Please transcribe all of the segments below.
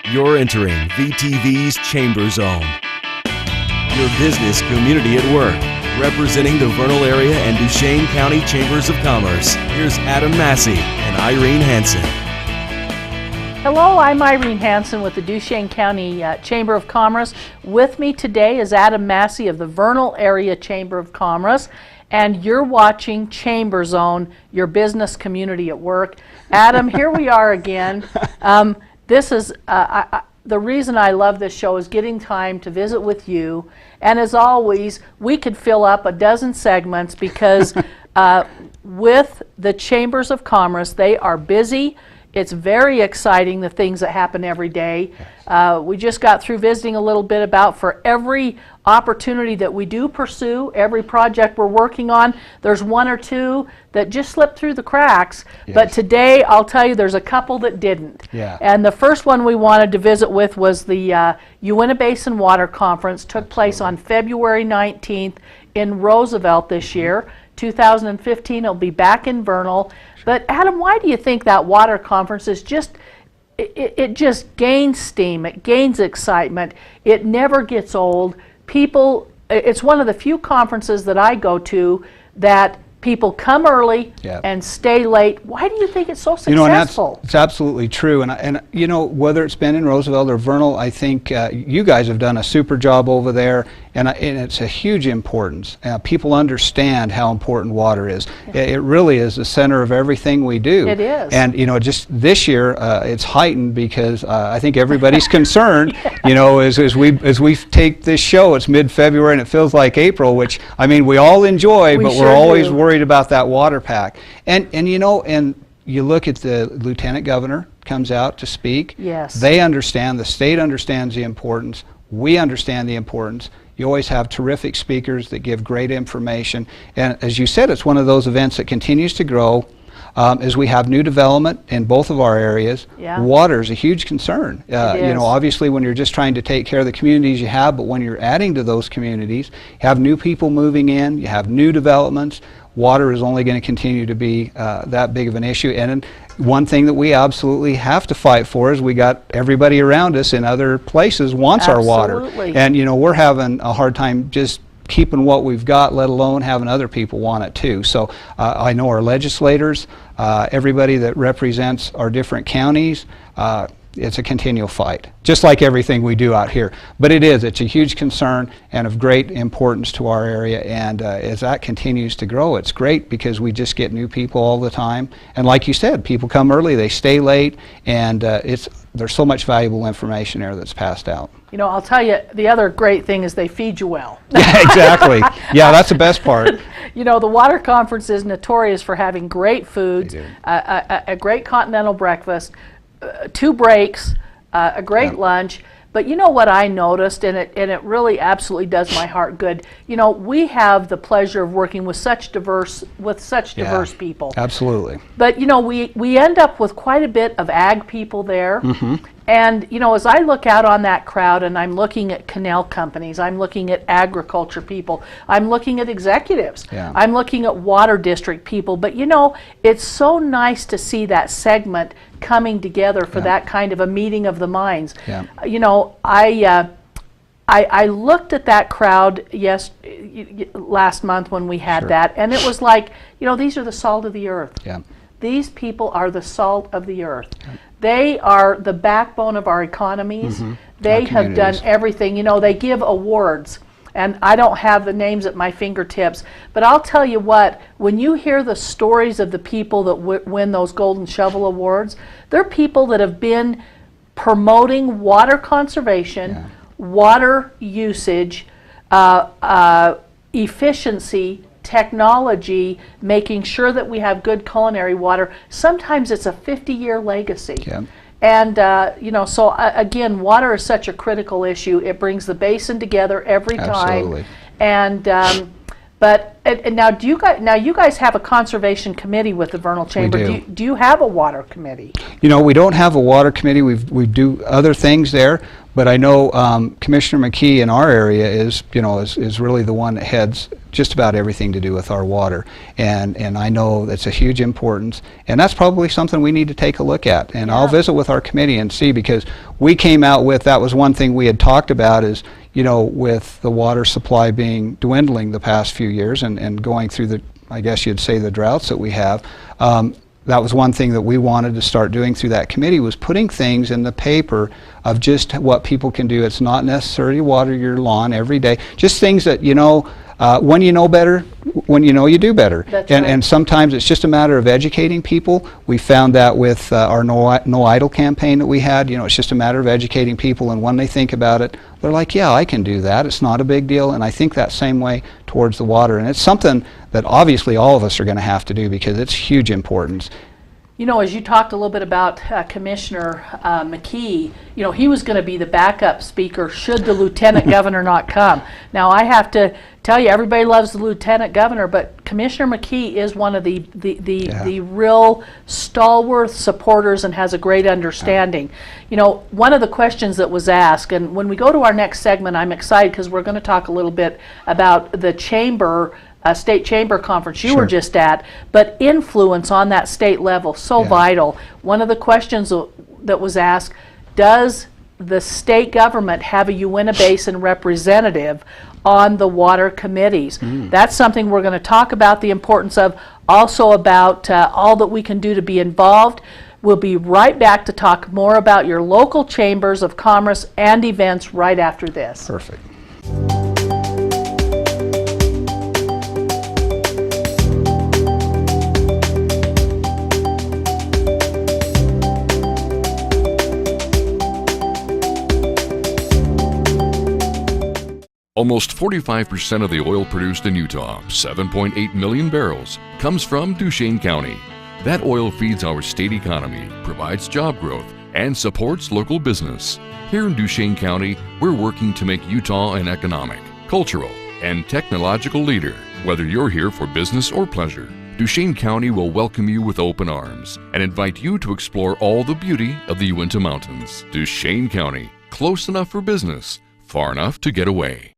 You're entering VTV's Chamber Zone. Your business community at work. Representing the Vernal area and Duchesne County Chambers of Commerce, here's Adam Massey and Irene Hansen. Hello, I'm Irene Hansen with the Duchesne County Chamber of Commerce. With me today is Adam Massey of the Vernal Area Chamber of Commerce, and you're watching Chamber Zone, your business community at work. Adam, here we are again. This is the reason I love this show is getting time to visit with you. And as always, we could fill up a dozen segments because with the Chambers of Commerce, they are busy. It's very exciting, the things that happen every day. We just got through visiting a little bit about for every opportunity that we do pursue, every project we're working on, there's one or two that just slipped through the cracks. Yes. But today, I'll tell you, there's a couple that didn't. Yeah. And the first one we wanted to visit with was the Uinta Basin Water Conference. Took place on February 19th in Roosevelt this year. 2015, it'll be back in Vernal. But Adam, why do you think that water conference is just, it just gains steam, it gains excitement, it never gets old. People, it's one of the few conferences that I go to that people come early and stay late. Why do you think it's so successful? You know, and that's absolutely true. And you know, whether it's been in Roosevelt or Vernal, I think you guys have done a super job over there, and it's a huge importance. People understand how important water is. It really is the center of everything we do. It is. And you know, just this year it's heightened because I think everybody's concerned. You know, as we take this show, it's mid-February and it feels like April, which I mean we all enjoy, but we're always worried about that water pack. And you know, and you look at the Lieutenant Governor comes out to speak. Yes. They understand, the state understands the importance, we understand the importance. You always have terrific speakers that give great information. And as you said, it's one of those events that continues to grow. As we have new development in both of our areas, water is a huge concern. You know, obviously when you're just trying to take care of the communities you have, but when you're adding to those communities, you have new people moving in, you have new developments, water is only going to continue to be that big of an issue. And one thing that we absolutely have to fight for is we got everybody around us in other places wants our water. And you know, we're having a hard time just keeping what we've got, let alone having other people want it too. So I know our legislators, everybody that represents our different counties, it's a continual fight, just like everything we do out here. But it's a huge concern and of great importance to our area. And as that continues to grow, it's great because we just get new people all the time. And like you said, people come early, they stay late, and there's so much valuable information there that's passed out. You know, I'll tell you, the other great thing is they feed you well. Yeah, exactly. Yeah, that's the best part. You know, the water conference is notorious for having great foods, a great continental breakfast, 2 breaks, a great lunch. But you know what I noticed, and it really absolutely does my heart good. You know, we have the pleasure of working with such diverse people. Absolutely. But you know, we end up with quite a bit of ag people there. And you know, as I look out on that crowd and I'm looking at canal companies, I'm looking at agriculture people, I'm looking at executives, I'm looking at water district people, but you know, it's so nice to see that segment coming together for that kind of a meeting of the minds. You know, I looked at that crowd last month when we had that, and it was like, you know, these are the salt of the earth. These people are the salt of the earth. They are the backbone of our economies. They have done everything. You know, they give awards, and I don't have the names at my fingertips, but I'll tell you what, when you hear the stories of the people that win those Golden Shovel Awards, they're people that have been promoting water conservation, water usage, efficiency, technology, making sure that we have good culinary water. Sometimes it's a 50-year legacy. And you know, so again, water is such a critical issue. It brings the basin together every time. And but now, you guys have a conservation committee with the Vernal Chamber. Do you have a water committee? You know, we don't have a water committee. We do other things there, But I know Commissioner McKee in our area is really the one that heads just about everything to do with our water, and I know that's a huge importance, and that's probably something we need to take a look at. And I'll visit with our committee and see, because we came out with, that was one thing we had talked about, is with the water supply dwindling the past few years and going through the, I guess you'd say, the droughts that we have. That was one thing that we wanted to start doing through that committee, was putting things in the paper of just what people can do. It's not necessarily water your lawn every day, just things that when you know better, when you do better. That's and right. And sometimes it's just a matter of educating people. We found that with our No Idle campaign that we had. It's just a matter of educating people, and when they think about it, they're like, yeah, I can do that. It's not a big deal. And I think that same way towards the water. And it's something that obviously all of us are going to have to do, because it's huge importance. As you talked a little bit about Commissioner McKee, he was going to be the backup speaker should the Lieutenant Governor not come. Now, I have to tell you, everybody loves the Lieutenant Governor, but Commissioner McKee is one of the real stalwart supporters and has a great understanding. One of the questions that was asked, and when we go to our next segment, I'm excited because we're going to talk a little bit about the chamber, state chamber conference you were just at, but influence on that state level, so vital. One of the questions that was asked, does the state government have a Uinta Basin representative on the water committees? That's something we're going to talk about, the importance of, also about all that we can do to be involved. We'll be right back to talk more about your local chambers of commerce and events right after this. Perfect. Almost 45% of the oil produced in Utah, 7.8 million barrels, comes from Duchesne County. That oil feeds our state economy, provides job growth, and supports local business. Here in Duchesne County, we're working to make Utah an economic, cultural, and technological leader. Whether you're here for business or pleasure, Duchesne County will welcome you with open arms and invite you to explore all the beauty of the Uinta Mountains. Duchesne County, close enough for business, far enough to get away.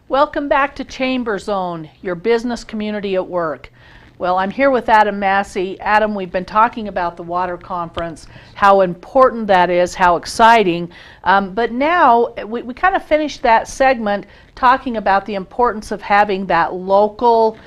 Welcome back to Chamber Zone, your business community at work. Well, I'm here with Adam Massey. Adam, we've been talking about the water conference, how important that is, how exciting. But now we kind of finished that segment talking about the importance of having that local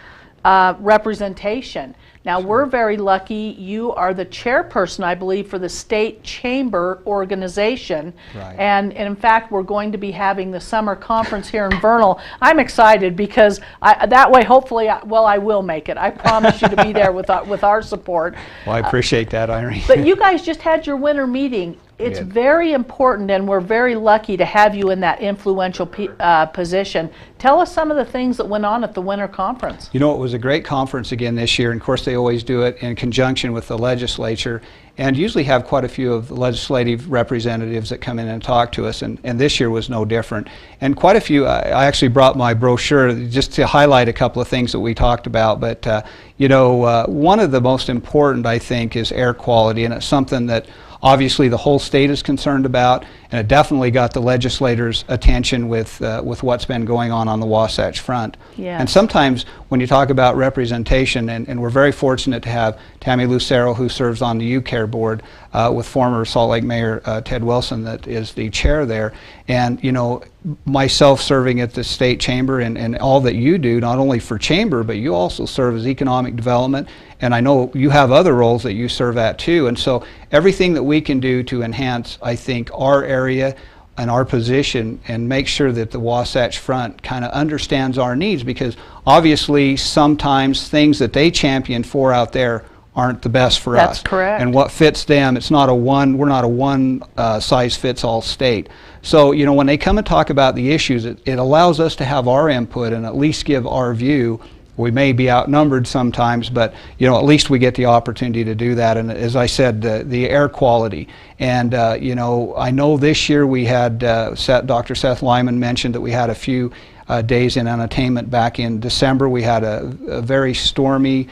representation. Now, we're very lucky. You are the chairperson, I believe, for the state chamber organization. Right. And in fact, we're going to be having the summer conference here in Vernal. I'm excited because that way, hopefully, I will make it. I promise you to be there with our support. Well, I appreciate that, Irene. But you guys just had your winter meeting. It's very important, and we're very lucky to have you in that influential position. Tell us some of the things that went on at the winter conference. It was a great conference again this year, and of course they always do it in conjunction with the legislature, and usually have quite a few of the legislative representatives that come in and talk to us, and this year was no different. And quite a few, I actually brought my brochure just to highlight a couple of things that we talked about, but one of the most important, I think, is air quality, and it's something that obviously the whole state is concerned about, and it definitely got the legislators' attention with what's been going on the Wasatch Front. Yes. And sometimes when you talk about representation, and we're very fortunate to have Tammy Lucero, who serves on the UCARE board, with former Salt Lake Mayor Ted Wilson, that is the chair there, and myself serving at the state chamber, and all that you do, not only for chamber, but you also serve as economic development, and I know you have other roles that you serve at too. And so everything that we can do to enhance, I think, our area and our position, and make sure that the Wasatch Front kind of understands our needs, because obviously sometimes things that they champion for out there aren't the best for us. That's correct. And what fits them, it's not a one, we're not a one size fits all state. So, you know, when they come and talk about the issues, it allows us to have our input and at least give our view. We may be outnumbered sometimes, but you know, at least we get the opportunity to do that. And as I said, the air quality. And you know, I know this year we had Dr. Seth Lyman mentioned that we had a few days in unattainment back in December. We had a very stormy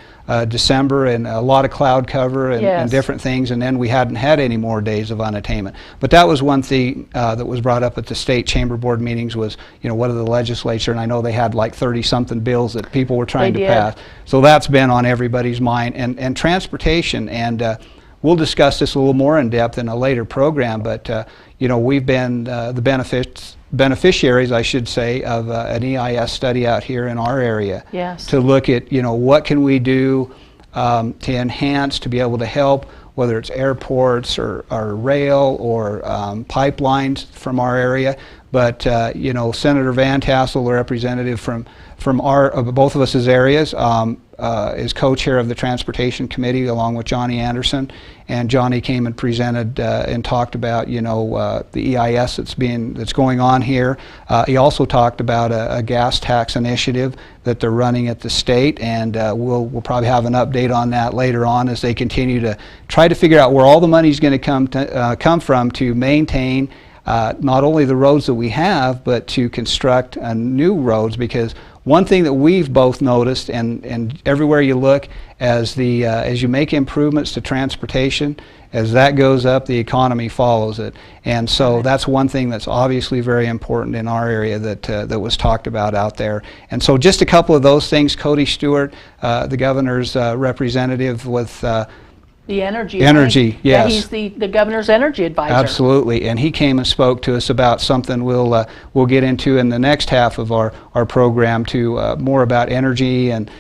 December and a lot of cloud cover and different things, and then we hadn't had any more days of unattainment. But that was one thing that was brought up at the state chamber board meetings was, you know, what are the legislature, and I know they had like 30-something bills that people were trying to pass. So that's been on everybody's mind. And transportation, and we'll discuss this a little more in depth in a later program, but you know, we've been the beneficiaries, I should say, of an EIS study out here in our area to look at, you know, what can we do to enhance, to be able to help, whether it's airports or rail or pipelines from our area. But you know, Senator Van Tassel, the representative from both of us' areas, is co-chair of the Transportation Committee along with Johnny Anderson, and Johnny came and presented and talked about, you know, the EIS that's going on here. He also talked about a gas tax initiative that they're running at the state, and we'll probably have an update on that later on as they continue to try to figure out where all the money is going to come from to maintain not only the roads that we have, but to construct new roads. Because one thing that we've both noticed, and everywhere you look, as you make improvements to transportation, as that goes up, the economy follows it. And so that's one thing that's obviously very important in our area that was talked about out there. And so just a couple of those things. Cody Stewart, the governor's representative with the energy. Yes. Yeah, he's the governor's energy advisor. Absolutely, and he came and spoke to us about something we'll get into in the next half of our program, to more about energy and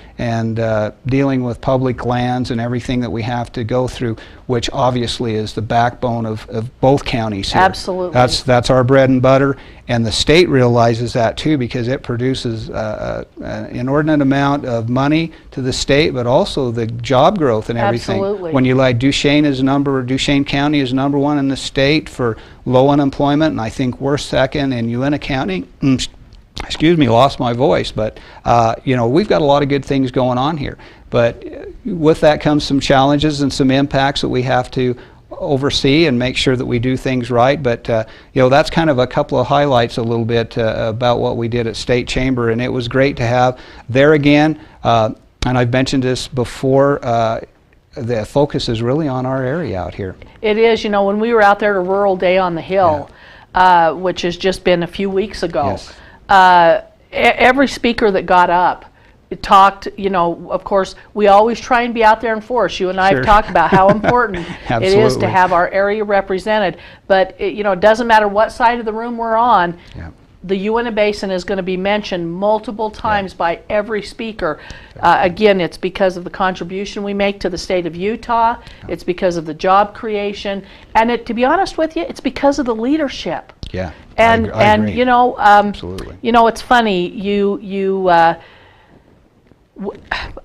dealing with public lands and everything that we have to go through, which obviously is the backbone of both counties here. Absolutely. That's our bread and butter, and the state realizes that too, because it produces an inordinate amount of money to the state, but also the job growth and everything. Absolutely. When you like Duchesne County is number one in the state for low unemployment, and I think we're second in Uintah County. Excuse me, lost my voice, but you know, we've got a lot of good things going on here. But with that comes some challenges and some impacts that we have to oversee and make sure that we do things right. But you know, that's kind of a couple of highlights a little bit about what we did at State Chamber, and it was great to have there again. And I've mentioned this before. The focus is really on our area out here. It is. You know, when we were out there at Rural Day on the Hill, which has just been a few weeks ago, every speaker that got up talked, you know, of course, we always try and be out there in force. You and I have talked about how important it is to have our area represented. But, you know, it doesn't matter what side of the room we're on. The Uintah Basin is going to be mentioned multiple times by every speaker. Again, it's because of the contribution we make to the state of Utah. It's because of the job creation, and to be honest with you, it's because of the leadership. And I agree. you know, Absolutely. You know, it's funny.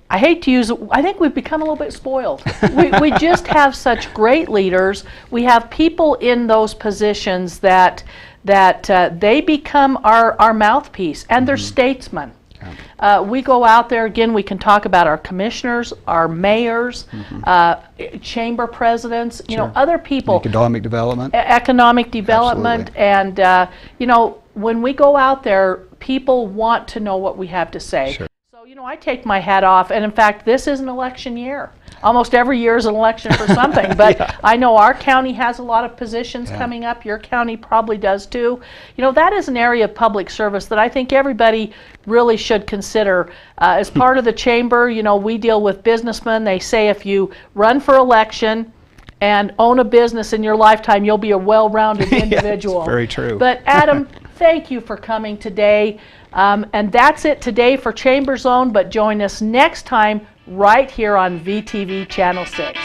I hate to use it. I think we've become a little bit spoiled. we just have such great leaders. We have people in those positions that they become our mouthpiece, and they're statesmen. We go out there, again, we can talk about our commissioners, our mayors, chamber presidents, you know, other people. Economic development. Economic development. Absolutely. And, you know, when we go out there, people want to know what we have to say. So, you know, I take my hat off, and in fact, this is an election year. Almost every year is an election for something, but I know our county has a lot of positions coming up. Your county probably does too. You know, that is an area of public service that I think everybody really should consider. As part of the chamber, you know, we deal with businessmen. They say if you run for election and own a business in your lifetime, you'll be a well-rounded individual. Yes, very true. But Adam, thank you for coming today. And that's it today for Chamber Zone, but join us next time right here on VTV Channel 6.